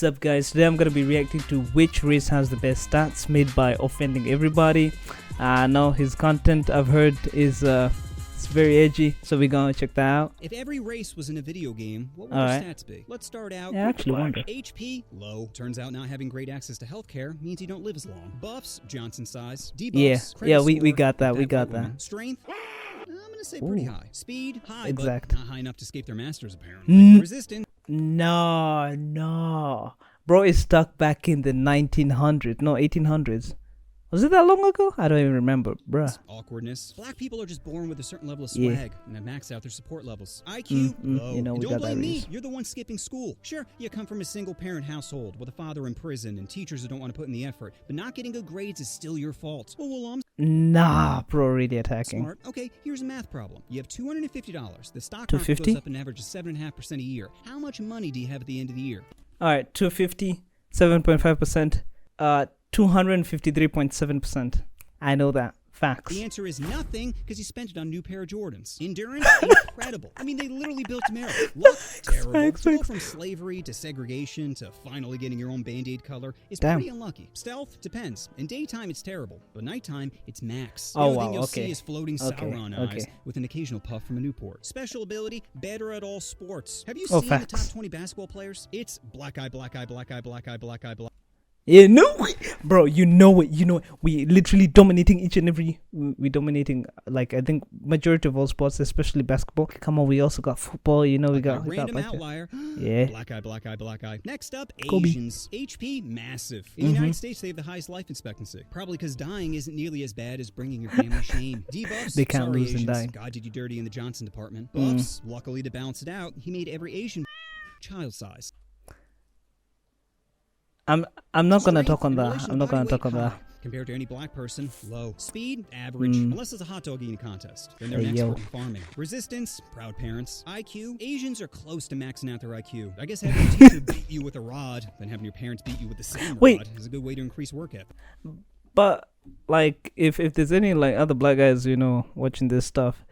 What's up, guys? Today I'm gonna be reacting to which race has the best stats made by offending everybody. Now his content I've heard is it's very edgy, so we're gonna check that out. If every race was in a video game, what would their stats be? Let's start out. Yeah, I actually wonder. HP, low. Turns out not having great access to healthcare means you don't live as long. Buffs, Johnson size. Debuffs, Yeah, we got that. We got that. Strength, I'm gonna say pretty high. Speed, high, exact. But not high enough to escape their masters apparently. Resistance. No. Bro is stuck back in the 1900s. No, 1800s. Was it that long ago? I don't even remember, bruh. Awkwardness. Black people are just born with a certain level of swag and have maxed out their support levels. IQ, low. You know, and we don't got blame that me. reason. You're the one skipping school. Sure, you come from a single-parent household with a father in prison and teachers who don't want to put in the effort, but not getting good grades is still your fault. Well, Nah, bro, really attacking. Smart. Okay, here's a math problem. You have $250. The stock market $250? goes up an average of 7.5% a year. How much money do you have at the end of the year? All right, 250, 7.5%, 253.7%. I know that. Facts. The answer is nothing because you spent it on a new pair of Jordans. Endurance, incredible. I mean, they literally built America. Luck, terrible. To go from slavery to segregation to finally getting your own Band-Aid color is pretty unlucky. Stealth depends. In daytime, it's terrible, but nighttime, it's max. The only thing you'll see is floating Sauron eyes with an occasional puff from a Newport. Special ability, better at all sports. Have you seen the top 20 basketball players? It's black eye, black eye, black eye, black eye, black eye, black. Yeah, no, bro, you know it. We literally dominating each and every. We dominating, like, I think majority of all sports, especially basketball. Come on, we also got football. You know, we got random outlier. Yeah. Black eye, black eye, black eye. Next up, Kobe. Asians. HP massive. In the United States, they have the highest life expectancy. Probably because dying isn't nearly as bad as bringing your family shame. Debuffs. They can't lose Asians. in dying. God did you dirty in the Johnson department. Buffs. Luckily to balance it out, he made every Asian child size. I'm not gonna talk on that. I'm not gonna talk on that. Compared to any black person, low. Speed, average, unless it's a hot dog eating contest. Then they're an expert in farming. Resistance, proud parents. IQ, Asians are close to maxing out their IQ. I guess having a teacher beat you with a rod, then having your parents beat you with the same rod is a good way to increase work ethic. But like, if there's any like other black guys, you know, watching this stuff,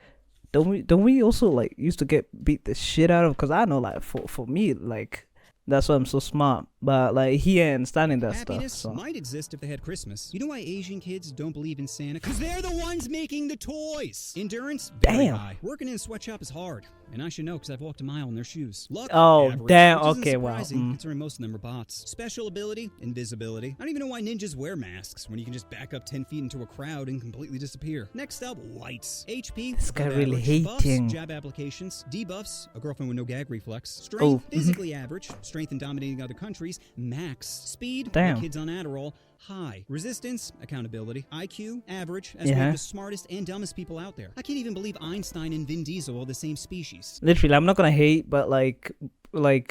don't we also like used to get beat the shit out of? Because I know, like, for me, like, that's why I'm so smart. But like, he ain't understanding that Happiness stuff. So. Might exist if they had Christmas. You know why Asian kids don't believe in Santa? Because they're the ones making the toys. Endurance, very high. Working in a sweatshop is hard. And I should know because I've walked a mile in their shoes. Luck, average, damn. Which isn't Okay, surprising, considering most of them are bots. Special ability, invisibility. I don't even know why ninjas wear masks when you can just back up 10 feet into a crowd and completely disappear. Next up, whites. HP, this guy really average. hating. Buffs, jab applications. Debuffs, a girlfriend with no gag reflex. Strength, physically average. Strength in dominating other countries, max. Speed, kids on Adderall, high. Resistance, accountability. IQ, average, as we have the smartest and dumbest people out there. I can't even believe Einstein and Vin Diesel are the same species. Literally, I'm not gonna hate, but like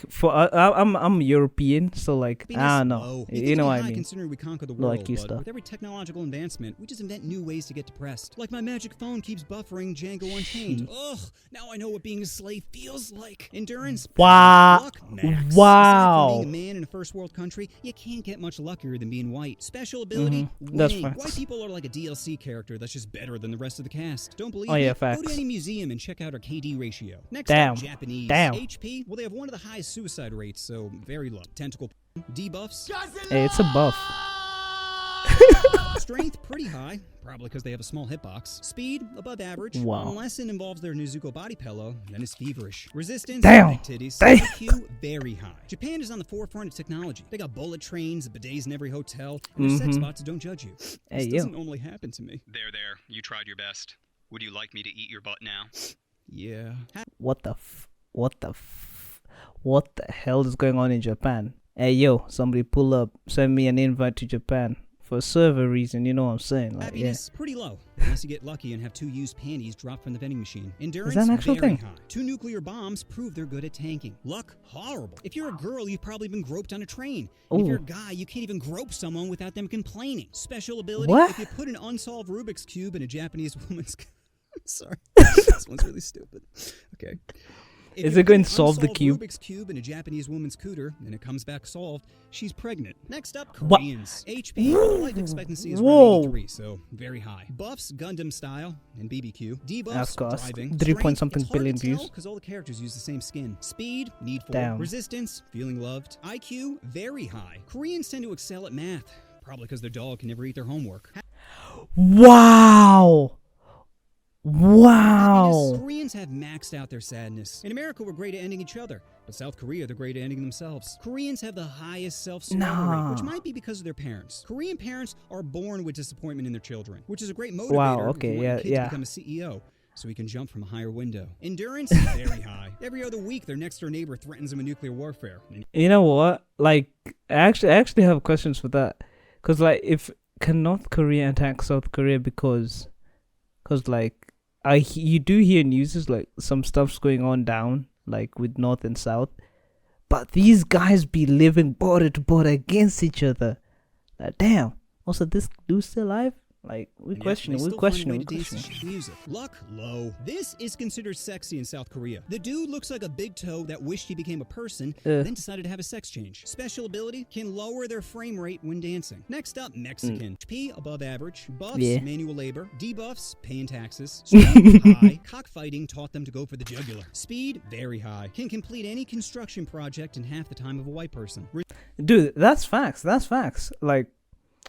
for I'm European, so like I don't know, you know what I mean. Considering we conquer the world, like you but with every technological advancement, we just invent new ways to get depressed. Like my magic phone keeps buffering Django Unchained. Ugh, now I know what being a slave feels like. Endurance, luck, max. Aside from being a man in a first world country, you can't get much luckier than being white. Special ability, winning. White people are like a DLC character that's just better than the rest of the cast. Don't believe me? Go to any museum and check out our KD ratio. Next up, Japanese. HP, well, they have one of the highest suicide rates, so very low. Tentacle, debuffs. Hey, it's a buff. Strength, pretty high, probably because they have a small hitbox. Speed, above average. Unless it involves their Nezuko body pillow, then it's feverish. Resistance, big titties. IQ, very high. Japan is on the forefront of technology. They got bullet trains, bidets in every hotel, and there's sex spots that don't judge you. This doesn't normally happen to me. There. You tried your best. Would you like me to eat your butt now? Yeah. What the hell is going on in Japan? Hey, yo, somebody pull up. Send me an invite to Japan. For a server reason, you know what I'm saying? Like, happiness, pretty low. Unless you get lucky and have 2 used panties dropped from the vending machine. Endurance, is that an actual very thing? high. 2 nuclear bombs prove they're good at tanking. Luck, horrible. If you're a girl, you've probably been groped on a train. If you're a guy, you can't even grope someone without them complaining. Special ability, if you put an unsolved Rubik's Cube in a Japanese woman's... Sorry, this one's really stupid. Okay. If Is you're it going given to solve the unsolved cube? Rubik's Cube in a Japanese woman's cooter and it comes back solved, she's pregnant. Next up, What? Koreans. HP, life expectancy is Whoa. around 83, so very high. Buffs, Gundam style, and BBQ. Of Debuffs, course. driving. 3 point Strength, something it's hard billion to tell views. because all the characters use the same skin. Speed, need for. Damn. Resistance, feeling loved. IQ, very high. Koreans tend to excel at math, probably because their dog can never eat their homework. Wow. Happiness, Wow. Koreans have maxed out their sadness. In America, we're great at ending each other, but South Korea, they're great at ending themselves. Koreans have the highest self-surrender rate, which Nah. might be because of their parents. Korean parents are born with disappointment in their children, which is a great motivator Wow, if okay, you want yeah, your kid yeah. to become a CEO. So he can jump from a higher window. Endurance, very high. Every other week, their next door neighbor threatens them with nuclear warfare. And You know what? Like, I actually have questions for that. Cause like, if can North Korea attack South Korea because like you do hear news like some stuff's going on down like with North and South, but these guys be living border to border against each other. Like, damn. Also, this dude's still alive? Like, we yet question they it. We still find a question way it. We to dance question to it. sheet music. Luck, low. This is considered sexy in South Korea. The dude looks like a big toe that wished he became a person, then decided to have a sex change. Special ability can lower their frame rate when dancing. Next up, Mexican. P, above average. Buffs, Yeah. manual labor. Debuffs, paying taxes. Strength, high. Cockfighting taught them to go for the jugular. Speed, very high. Can complete any construction project in half the time of a white person. Dude, that's facts. That's facts. Like,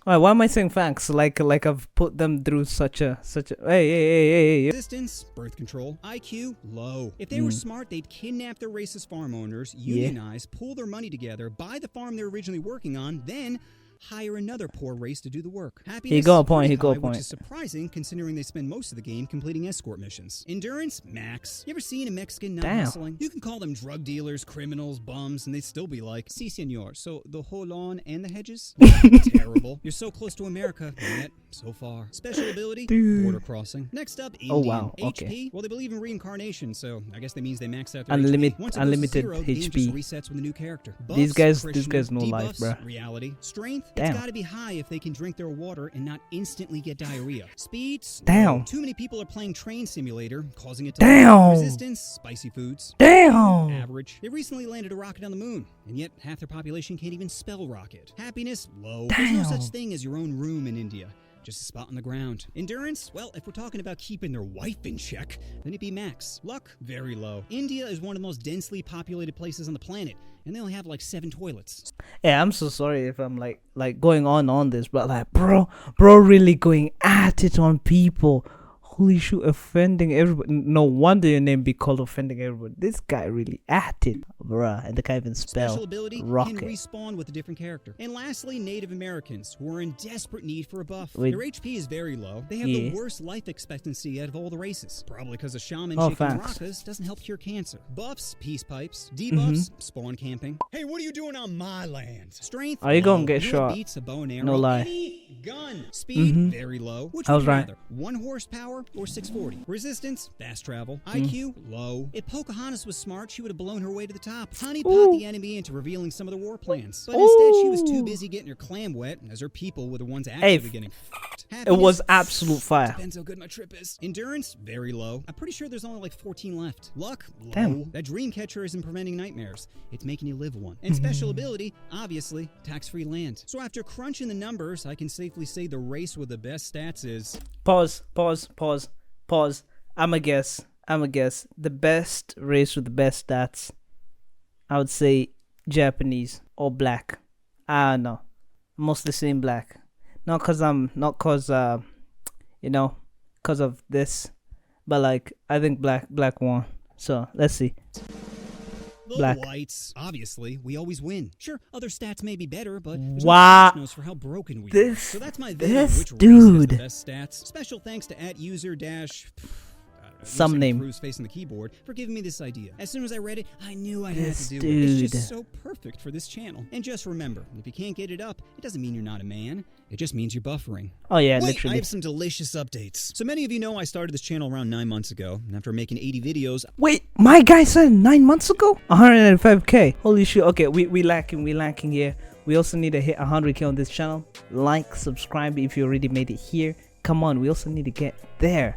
why am I saying facts? Like I've put them through such a hey. Resistance, birth control, IQ, low. If they were smart, they'd kidnap their racist farm owners, unionize, pool their money together, buy the farm they're originally working on, then hire another poor race to do the work. Happiness, He got a point, pretty he got a high, point. which is surprising considering they spend most of the game completing escort missions. Endurance, max. You ever seen a Mexican not Damn. hustling? You can call them drug dealers, criminals, bums, and they'd still be like, si senor, so the whole lawn and the hedges? Terrible. You're so close to America, yet so far. Special ability, Dude. border crossing. Next up, Indian. Oh, wow, HP, okay. well, they believe in reincarnation, so I guess that means they max out their Unlimited- HP. Once it unlimited goes to zero, the game HP. just resets with a new character. These Buffs, guys Krishna, know life, debuffs, bruh. reality. Strength, Damn. it's gotta be high if they can drink their water and not instantly get diarrhea. Speed, slow. Damn. Too many people are playing Train Simulator, causing it to Damn. Resistance, spicy foods. Damn. Average. They recently landed a rocket on the moon, and yet half their population can't even spell rocket. Happiness, low. There's no such Damn. thing as your own room in India. Just a spot on the ground. Endurance? Well, if we're talking about keeping their wife in check, then it'd be max. Luck? Very low. India is one of the most densely populated places on the planet, and they only have like 7 toilets. Yeah, I'm so sorry if I'm like going on this, but like, bro, really going at it on people. Holy shoot, offending everybody. No wonder your name be called offending everybody. This guy really at it, bruh. And the guy even Special spell ability rocket. can respawn with a different character. And lastly, Native Americans, who are in desperate need for a buff. Wait. Their HP is very low. They have Yeah. the worst life expectancy out of all the races. Probably because a shaman Oh, shaking facts. maracas doesn't help cure cancer. Buffs, peace pipes. Debuffs, Mm-hmm. spawn camping. Hey, what are you doing on my land? Strength, Are you gonna low. get You know what shot? beats a bow and arrow? No lie. Any gun. Speed, Mhm. very low. Which I would was you right. rather? 1 horsepower or 640? Resistance, fast travel. Mm. IQ, low. If Pocahontas was smart, she would have blown her way to the top. Honey Ooh. pot the enemy into revealing some of their war plans. But instead, she was too Ooh. busy getting her clam wet, as her people were the ones Hey, actually getting fucked. It was absolute fire. Depends how good my trip is. Endurance, very low. I'm pretty sure there's only like 14 left. Luck, low. Damn. That dream catcher isn't preventing nightmares. It's making you live one. And special ability, obviously, tax-free land. So after crunching the numbers, I can safely say the race with the best stats is... Pause. I'm a guess. The best race with the best stats, I would say Japanese or black. I don't know. Mostly saying black. Not cause cause of this, but like I think black won. So let's see. The Black. whites. Obviously, we always win. Sure, other stats may be better, but Wow. there's no knows for how broken we are. This- So that's my video on this which race has the dude. best stats. Special thanks to @user dash. Some name. Cruz facing the keyboard for giving me this idea. As soon as I read it, I knew I had This to do it. It's dude. just so perfect for this channel. And just remember, if you can't get it up, it doesn't mean you're not a man. It just means you're buffering. Oh yeah, Wait, I literally. have some delicious updates. So many of you know I started this channel around 9 months ago, and after making 80 videos, Wait, my guy said 9 months ago? 105k. Holy shit. Okay, we lacking here. We also need to hit 100k on this channel. Like, subscribe if you already made it here. Come on, we also need to get there.